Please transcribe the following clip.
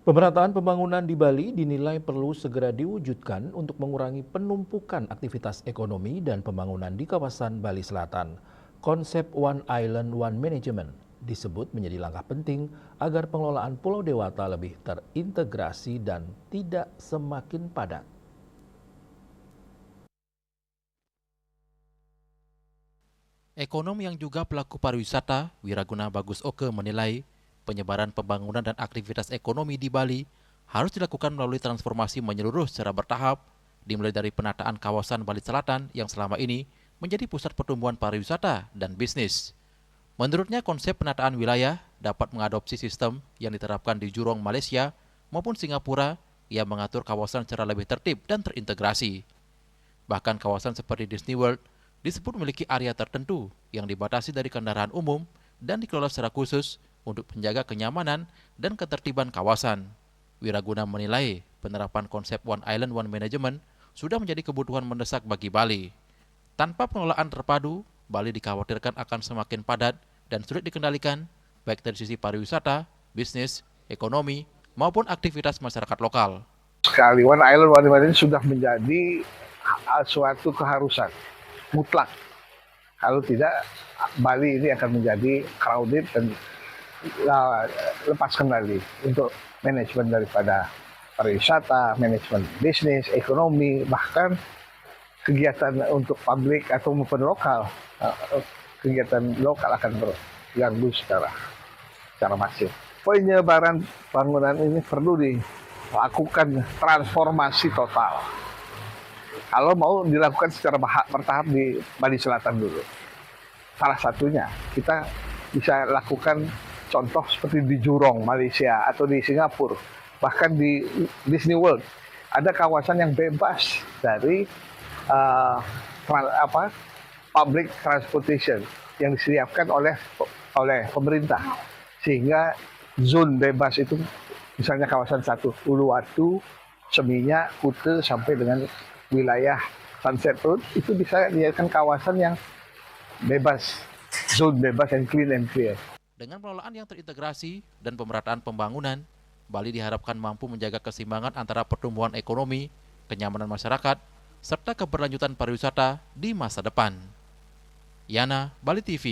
Pemerataan pembangunan di Bali dinilai perlu segera diwujudkan untuk mengurangi penumpukan aktivitas ekonomi dan pembangunan di kawasan Bali Selatan. Konsep One Island One Management disebut menjadi langkah penting agar pengelolaan Pulau Dewata lebih terintegrasi dan tidak semakin padat. Ekonom yang juga pelaku pariwisata, Wiraguna Bagus Oke menilai penyebaran pembangunan dan aktivitas ekonomi di Bali harus dilakukan melalui transformasi menyeluruh secara bertahap, dimulai dari penataan kawasan Bali Selatan yang selama ini menjadi pusat pertumbuhan pariwisata dan bisnis. Menurutnya konsep penataan wilayah dapat mengadopsi sistem yang diterapkan di Jurong, Malaysia maupun Singapura yang mengatur kawasan secara lebih tertib dan terintegrasi. Bahkan kawasan seperti Disney World disebut memiliki area tertentu yang dibatasi dari kendaraan umum dan dikelola secara khusus untuk menjaga kenyamanan dan ketertiban kawasan. Wiraguna menilai penerapan konsep One Island One Management sudah menjadi kebutuhan mendesak bagi Bali. Tanpa pengelolaan terpadu, Bali dikhawatirkan akan semakin padat dan sulit dikendalikan, baik dari sisi pariwisata, bisnis, ekonomi, maupun aktivitas masyarakat lokal. Sekali One Island One Management sudah menjadi suatu keharusan mutlak. Kalau tidak, Bali ini akan menjadi crowded dan lepas kendali untuk manajemen daripada pariwisata, manajemen bisnis, ekonomi, bahkan kegiatan untuk publik atau maupun lokal. Kegiatan lokal akan terganggu secara masif. Penyebaran bangunan ini perlu dilakukan transformasi total. Kalau mau dilakukan secara bertahap di Bali Selatan dulu. Salah satunya kita bisa lakukan contoh seperti di Jurong, Malaysia, atau di Singapura, bahkan di Disney World. Ada kawasan yang bebas dari public transportation yang disediakan oleh pemerintah, sehingga zone bebas itu misalnya kawasan 1 Uluwatu, Seminyak, Kute sampai dengan wilayah Sunset Road itu bisa dijadikan kawasan yang bebas, zone bebas yang clean and clear. Dengan pengelolaan yang terintegrasi dan pemerataan pembangunan, Bali diharapkan mampu menjaga keseimbangan antara pertumbuhan ekonomi, kenyamanan masyarakat, serta keberlanjutan pariwisata di masa depan. Yana, Bali TV.